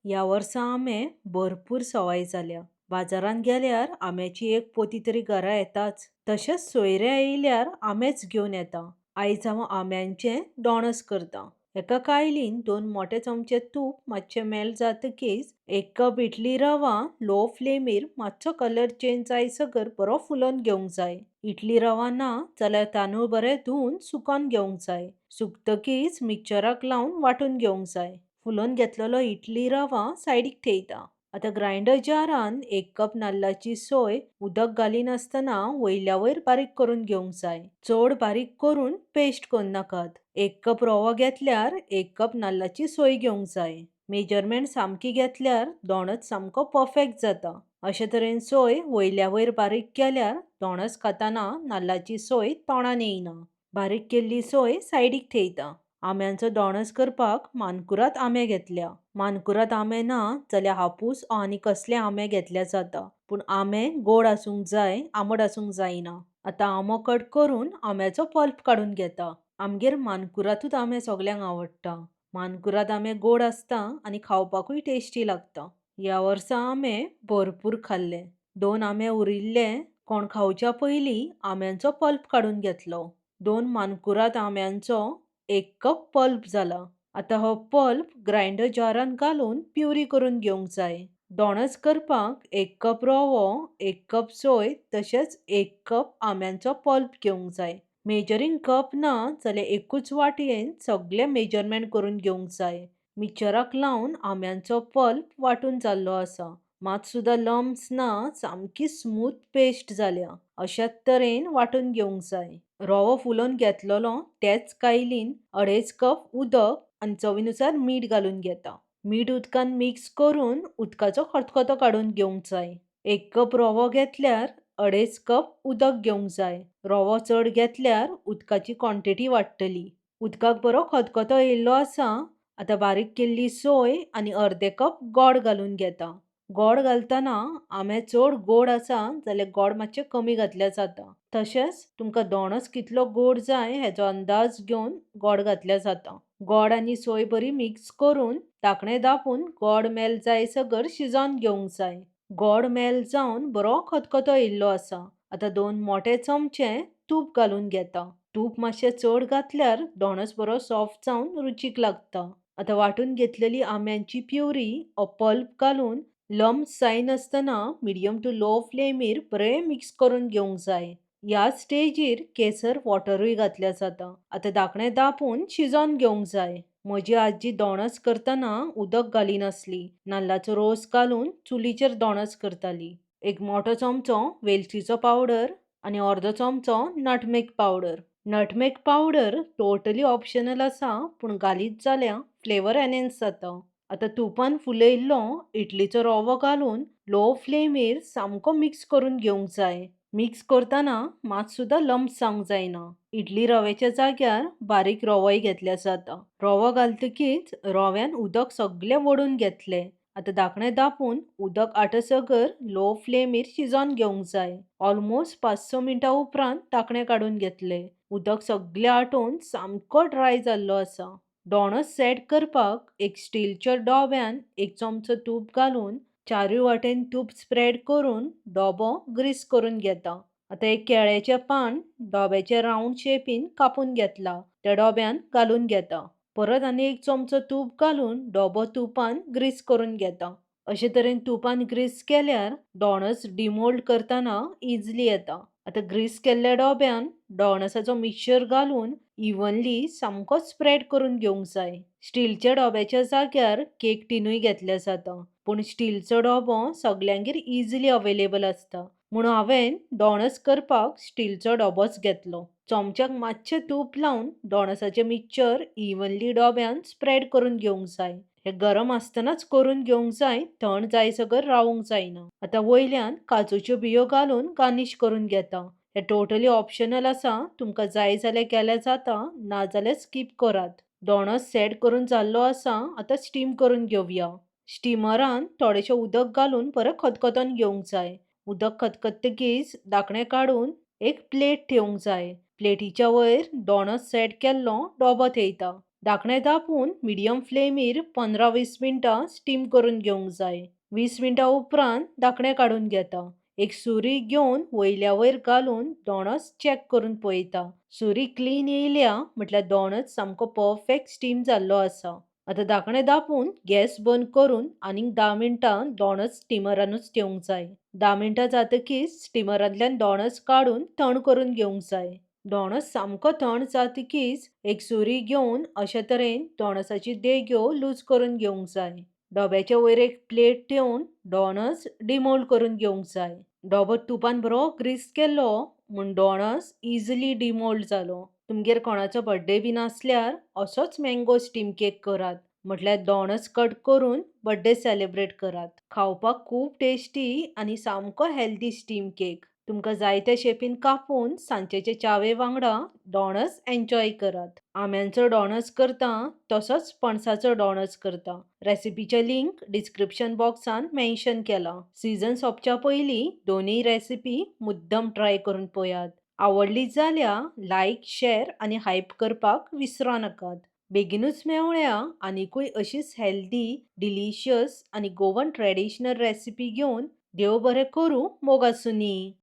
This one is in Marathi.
या वर्सा आंबे भरपूर सवाय जाल्या. बाजारात गेल्यार आंब्याची एक पोती तरी घरा येताच. तशेंच सोयरे येयल्यार आंबेच घेवन येता. आयज हांव आंब्यांचे दोणस करता. एका कायलीन 2 मोठे चमचे तूप मातशें मेल्ट जातकीच 1 कप इडली रवा लो फ्लेमीर मातसो कलर चेंज जायसर बरो फुलोवन घेवंक जाय. इडली रवा ना जाल्यार तांदूळ बरे धुवन सुकोवन घेवंक जाय. सुकतकीच मिक्सराक लावन वांटून घेवंक जाय. फुलोवन घेतलेलो इडली रवा सायडीक थेयता. आता ग्राइंडर जारान 1 कप नाल्लाची सोय उदक घालीन आसतना वयल्या वयर बारीक करून घेवंक जाय. चड बारीक करून पेस्ट करून नाकात. 1 कप रवो घेतल्यार 1 कप नाल्लाची सोय घेवंक जाय. मेजरमेंट सामकी घेतल्यार दोणस सामको परफेक्ट जाता. अशे तरेन सोय वयल्या वयर बारीक केल्यार दोणस खाताना नाल्लाची सोय तोंडान येयना. बारीक केल्ली सोय सायडीक थेयता. आंब्यांचो दोणस करपाक मानकुराद आंबे घेतल्या. मानकुराद आंबे ना जाल्यार हापूस आनी कसले आंबे घेतल्या जाता. पूण आंबे गोड आसूंक जाय, आंबट आसूंक जायना. आता आंबो कट करून आंब्याचो पल्प काडून घेता. आमगेर मानकुरादूच आंबे सगल्यांक आवडटा. मानकुराद आंबे गोड आसता आनी खावपाकूय टेस्टी लागता. या वर्सा आंबे भरपूर खाल्ले. 2 आंबे उरिल्ले. कोण खावच्या पयलीं आंब्यांचो पल्प काडून घेतलो. 2 मानकुराद आंब्यांचो 1 कप पल्प जाला. आता हो पल्प ग्राइंडर जारान घालून प्युरी करून घेवंक जाय. दोणस करपाक 1 कप रवो, 1 कप सोय तशेंच 1 कप आंब्यांचो पल्प घेवंक जाय. मेजरिंग कप ना जाल्यार एकूच वाटयेन सगळे मेजरमेंट करून घेवंक जाय. मिक्सराक लावन आंब्यांचो पल्प वाटून जाल्लो आसा. मात सुद्दां लम्स ना, सामकी स्मूथ पेस्ट जाल्या. अशाच तरेन वाटून घेवंक जाय. रवो फुलोवन घेतलेलो त्याच कायलीन 2.5 कप उदक आनी चवीनुसार मीठ घालून घेता. मीठ उदकान मिक्स करून उदकाचो खतखतो काडून घेवंक जाय. 1 कप रवो घेतल्यार 2.5 कप उदक घेवंक जाय. रवो चड घेतल्यार उदकाची क्वॉंटिटी वाडटली. उदकाक बरो खतखतो येयल्लो आसा. आता बारीक केल्ली सोय आनी अर्दे कप गोड घालून घेता. गोड घालताना आंबे चड गोड आसा जाल्यार गोड मातशें कमी घातल्यार जाता. तशेंच तुमकां दोणस कितलो गोड जाय हेचो अंदाज घेवन गोड घातल्यार जाता. गोड आनी सोय बरी मिक्स करून धाकणें धांपून गोड मेल्ट जायसर शिजोवन घेवंक जाय. गोड मेल्ट जावन बरो खतखतो येयल्लो आसा. आता 2 मोठे चमचे तूप घालून घेता. तूप मातशें चड घातल्यार दोणस बरो सॉफ्ट जावन रुचीक लागता. आता वाटून घेतलेली आंब्यांची प्युरी हो पल्प घालून लम्स जायनासतना मिडियम टू लो फ्लेमीर बरें मिक्स करून घेवंक जाय. ह्या स्टेजीर केसर वॉटरूय घातल्या जाता. आता धाकणें धांपून शिजोवन घेवंक जाय. म्हजी आजी दोणस करतना उदक घालिनासली. नाल्लाचो रोस घालून चुलीचेर दोणस करताली. 1 मोठो चमचो वेलचीचो पावडर आनी अर्दो चमचो nutmeg powder. Nutmeg powder totally optional आसा पूण घालीत जाल्यार फ्लेवर एनहेन्स जाता. आता तुपान फुलयल्लो इडलीचो रवो घालून लो फ्लेमीर सामको मिक्स करून घेवंक जाय. मिक्स करताना मात सुद्दां लम्स जावंक जायना. इडली रव्याच्या जाग्यार बारीक रवोय घेतल्या जाता. रवो घालतकीच रव्यान उदक सगळें ओडून घेतले. आता धाकणें धांपून उदक आटसर लो फ्लेमीर शिजोवन घेवंक जाय. ऑलमोस्ट 5-6 मिनटां उपरांत धाकणें काडून घेतले. उदक सगळें आटून सामको ड्राय जाल्लो आसा. दोणस सेट करपाक एक स्टीलच्या डोब्यान 1 चमचो तूप घालून चारूय वाटेन तूप स्प्रेड करून डोबो ग्रीस करून घेता. आता एक केळ्याचें पान डोब्याच्या राउंड शेपीन कापून घेतला. त्या डोब्यान घालून घेता. परत आनी 1 चमचो तूप घालून डोबो तुपान ग्रीस करून घेता. अशे तरेन तुपान ग्रीस केल्यार दोणस डिमोल्ड करताना इझिली येता. आता ग्रीस केल्ल्या डोब्यान दोणसाचो मिक्सचर घालून इव्हनली सामको स्प्रेड करून घेवंक जाय. स्टीलच्या डोब्याच्या जाग्यार केक टिनूय घेतल्या जाता. पूण स्टीलचो डोबो सगळ्यांगेर इझिली अवेलेबल आसता. म्हणून हांवें दोणस करपाक स्टीलचो डोबोच घेतलो. चमच्याक मातशें तूप लावन दोणसाचें मिक्सचर इव्हनली डोब्यान स्प्रेड करून घेवंक जाय. हे गरम आसतनाच करून घेवंक जाय, थंड जायसर रावूंक जायना. आता वयल्यान काजूच्यो बियो घालून गार्निश करून घेता. हे टोटली ऑप्शनल आसा. तुमकां जाय जाल्यार केल्यार जाता, ना जाल्यार स्किप करात. दोणस सेट करून जाल्लो आसा. आता स्टीम करून घेवया. स्टिमरान थोडेशें उदक घालून बरें खतखतोन घेवंक जाय. उदक खतखतकीच धाकणें काडून एक प्लेट ठेवंक जाय. प्लेटीच्या वयर दोणस सेट केल्लो डोबो थेयता. धाकणे दापून मिडियम फ्लेमीर 15-20 मिनटां स्टीम करून घेवंक जाय. 20 मिनटां उपरांत धाकणे काढून घेता. एक सुरी घेवन वयल्या वयर घालून दोणस चॅक करून पळयता. सुरी क्लीन येयल्या म्हटल्यार दोणस सामको परफेक्ट स्टीम जाल्लो आसा. आतां धाकणे धापून गॅस बंद करून आनीक 10 मिनटां दोणस स्टिमरानूच ठेवंक जाय. 10 मिनटां जातकीच स्टिमरांतल्यान दोणस काढून थंड करून घेवंक जाय. दोणस सामको थंड जातकीच एक सुरी घेवन अशे तरेन दोणसाची देगो लूज करून घेवंक जाय. डब्याच्या वयर एक प्लेट ठेवून दोणस डिमोल्ड करून घेवंक जाय. डबो तुपान बरो ग्रीस केलो म्हूण दोणस इजिली डिमोल्ड जालो. तुमगेर कोणाचो बर्थडे बीन आसल्यार असोच मँगो स्टीम केक करात. म्हटल्यार दोणस कट करून बर्थडे सेलिब्रेट करात. खावपाक खूब टेस्टी आनी सामको हेल्दी स्टीम केक. तुमकां जाय त्या शेपीन कापून सांजेचे च्यावे वांगडा दोणस एन्जॉय करात. आम्यांचो दोणस करता तसोच पणसाचो दोणस करता. रेसिपीचे लिंक डिस्क्रिप्शन बॉक्सान मेन्शन केला. सीझन सोंपच्या पयलीं दोनूय रेसिपी मुद्दम ट्राय करून पळयात. आवडली जाल्यार लायक, शेअर आनी हायप करपाक विसरूं नाकात. बेगीनूच मेवळ्या आनीकूय अशीच हेल्दी, डिलिशियस आनी गोवन ट्रेडिशनल रेसिपी घेवन. देव बरें करूं मोगासुनी.